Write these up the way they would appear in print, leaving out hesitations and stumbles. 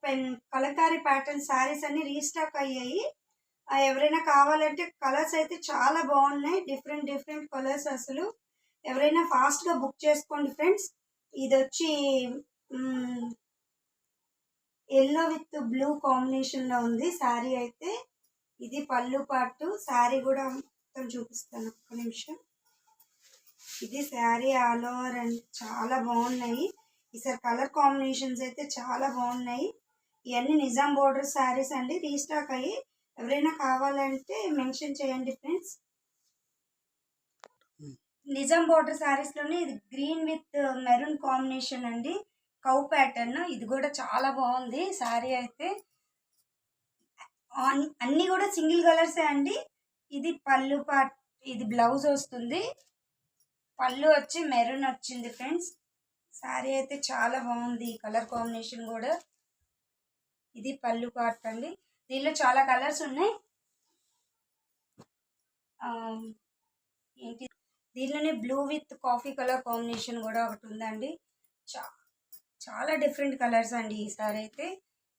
Pen Kalamkari pattern saris అన్ని restock అయ్యాయి. ఎవరైనా కావాలంటే కలర్స్ అయితే చాలా బాగున్నాయి. డిఫరెంట్ డిఫరెంట్ కలర్స్ అసలు. ఎవరైనా ఫాస్ట్గా బుక్ చేసుకోండి ఫ్రెండ్స్. ఇది వచ్చి ఎల్లో విత్ బ్లూ కాంబినేషన్లో ఉంది శారీ అయితే. ఇది పళ్ళు పాటు. శారీ కూడా మొత్తం చూపిస్తాను, ఒక్క నిమిషం. ఇది శారీ ఆల్ ఓవర్ అండ్ చాలా బాగున్నాయి. ఈసారి కలర్ కాంబినేషన్స్ అయితే చాలా బాగున్నాయి. ఇవన్నీ నిజాం బోర్డర్ శారీస్ అండి, రీస్టాక్ అయ్యి. ఎవరైనా కావాలంటే మెన్షన్ చేయండి ఫ్రెండ్స్. నిజాం బోర్డర్ శారీస్లోనే ఇది గ్రీన్ విత్ మెరూన్ కాంబినేషన్ అండి, కౌ ప్యాటర్న్. ఇది కూడా చాలా బాగుంది శారీ అయితే. అన్నీ కూడా సింగిల్ కలర్సే అండి. ఇది పళ్ళు పాట్, ఇది బ్లౌజ్ వస్తుంది. పళ్ళు వచ్చి మెరూన్ వచ్చింది ఫ్రెండ్స్. శారీ అయితే చాలా బాగుంది, కలర్ కాంబినేషన్ కూడా. ఇది పళ్ళు పాట్ అండి. దీనిలో చాలా కలర్స్ ఉన్నాయి. ఏంటి, దీనిలోనే blue with coffee colour combination కూడా ఒకటి ఉందండి. చాలా డిఫరెంట్ కలర్స్ అండి ఈసారి అయితే.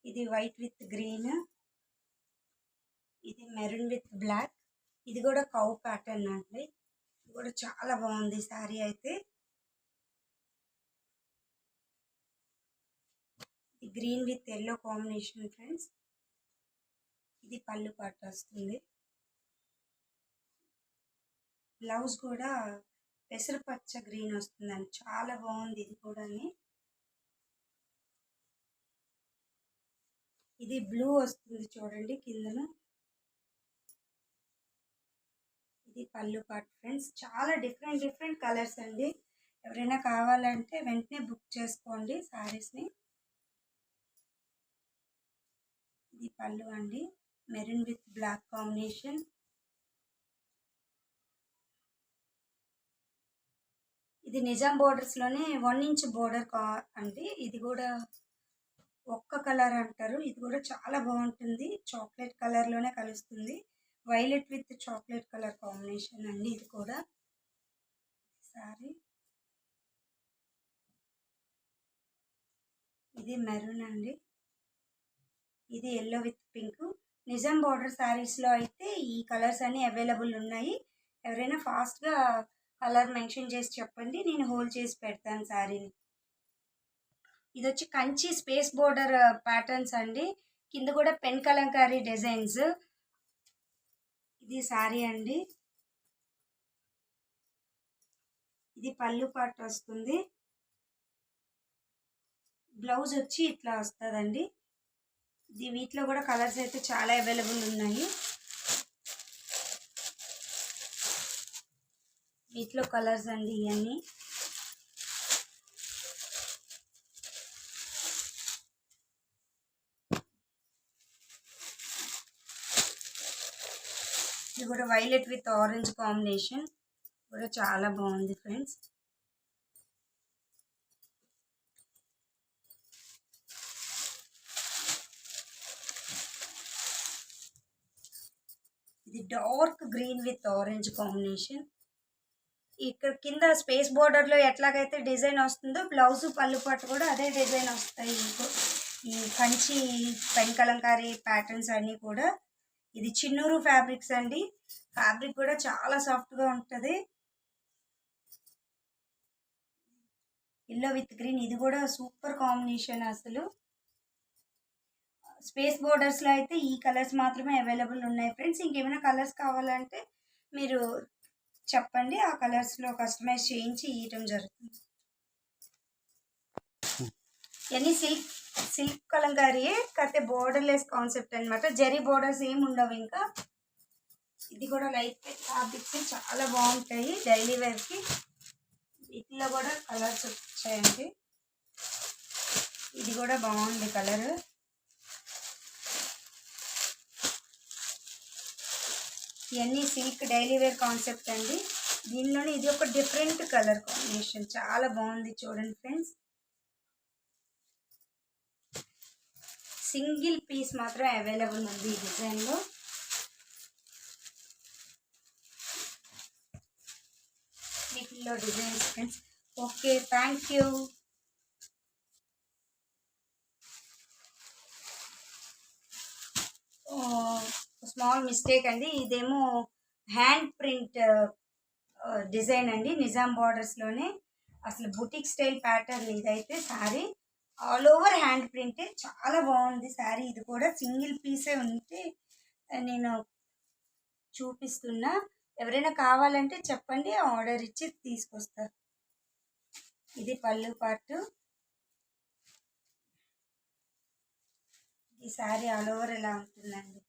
ఇది వైట్ విత్ గ్రీన్, ఇది మెరూన్ విత్ బ్లాక్. ఇది కూడా కౌ ప్యాటర్న్ అండి. ఇది కూడా చాలా బాగుంది శారీ అయితే. ఇది green with yellow combination friends. ఇది పళ్ళు పాటు వస్తుంది. బ్లౌజ్ కూడా పెసరపచ్చ గ్రీన్ వస్తుందండి, చాలా బాగుంది ఇది కూడా. ఇది బ్లూ వస్తుంది చూడండి కిందన. ఇది పళ్ళు పాటు ఫ్రెండ్స్. చాలా డిఫరెంట్ డిఫరెంట్ కలర్స్ అండి. ఎవరైనా కావాలంటే వెంటనే బుక్ చేసుకోండి శారీస్ని. ఇది పళ్ళు అండి, మెరూన్ విత్ బ్లాక్ కాంబినేషన్. ఇది నిజాం బోర్డర్స్లోనే 1 ఇంచ్ బోర్డర్ అండి. ఇది కూడా ఒక్క కలర్ అంటారు. ఇది కూడా చాలా బాగుంటుంది, చాక్లెట్ కలర్లోనే కలుస్తుంది. Violet with chocolate colour combination అండి ఇది కూడా. సారీ, ఇది మెరూన్ అండి. ఇది yellow with pink. Nizam border శారీస్లో అయితే ఈ కలర్స్ అన్నీ అవైలబుల్ ఉన్నాయి. ఎవరైనా ఫాస్ట్గా కలర్ మెన్షన్ చేసి చెప్పండి, నేను హోల్డ్ చేసి పెడతాను శారీని. ఇది వచ్చి కంచి స్పేస్ బోర్డర్ ప్యాటర్న్స్ అండి. కింద కూడా పెన్ కలంకారీ డిజైన్స్. ఇది శారీ అండి. ఇది పళ్ళు పాటు వస్తుంది. బ్లౌజ్ వచ్చి ఇట్లా వస్తుందండి. ఇది వీటిలో కూడా కలర్స్ అయితే చాలా అవైలబుల్ ఉన్నాయి. వీటిలో కలర్స్ అండి ఇవన్నీ. ఇది కూడా వైలెట్ విత్ ఆరెంజ్ కాంబినేషన్ కూడా చాలా బాగుంది ఫ్రెండ్స్. ఇది dark green with orange combination. ఇక్కడ కింద స్పేస్ బోర్డర్లో ఎట్లాగైతే డిజైన్ వస్తుందో బ్లౌజ్ పళ్ళు పట్టు కూడా అదే డిజైన్ వస్తాయి. ఈ కంచి పెన్ కలంకారీ ప్యాటర్న్స్ అన్నీ కూడా. ఇది చిన్నూరు ఫ్యాబ్రిక్స్ అండి. ఫ్యాబ్రిక్ కూడా చాలా సాఫ్ట్గా ఉంటుంది. ఎల్లో విత్ గ్రీన్, ఇది కూడా సూపర్ కాంబినేషన్ అసలు. స్పేస్ బోర్డర్స్లో అయితే ఈ కలర్స్ మాత్రమే అవైలబుల్ ఉన్నాయి ఫ్రెండ్స్. ఇంకేమైనా కలర్స్ కావాలంటే మీరు చెప్పండి, ఆ కలర్స్లో కస్టమైజ్ చేయించి ఇవ్వటం జరుగుతుంది. ఇవన్నీ సిల్క్ కలంకారీయే, కాకపోతే బోర్డర్లెస్ కాన్సెప్ట్ అనమాట. జరీ బోర్డర్స్ ఏమి ఉండవు ఇంకా. ఇది కూడా లైట్ వెయిట్ ఫ్యాబ్రిక్స్ చాలా బాగుంటాయి డైలీ వేర్కి. వీటిలో కూడా కలర్స్ వచ్చాయండి. ఇది కూడా బాగుంది కలర్. ఇవన్నీ సిల్క్ డైలీ వేర్ కాన్సెప్ట్ అండి. దీనిలోనే ఇది ఒక డిఫరెంట్ కలర్ కాంబినేషన్, చాలా బాగుంది చూడండి ఫ్రెండ్స్. సింగిల్ పీస్ మాత్రం అవైలబుల్ ఉంది ఈ డిజైన్లో. వీటిల్లో designs friends. Okay, thank you. Small mistake అండి. ఇదేమో హ్యాండ్ ప్రింట్ డిజైన్ అండి, నిజాం బార్డర్స్లోనే. అసలు బుటిక్ స్టైల్ ప్యాటర్న్ ఇదైతే శారీ. ఆల్ ఓవర్ హ్యాండ్ ప్రింటే, చాలా బాగుంది శారీ. ఇది కూడా సింగిల్ పీసే ఉంటే నేను చూపిస్తున్నా. ఎవరైనా కావాలంటే చెప్పండి, ఆర్డర్ ఇచ్చి తీసుకొస్తా. ఇది పళ్ళు పార్ట్. ఈ శారీ ఆల్ ఓవర్ ఇలా ఉంటుందండి.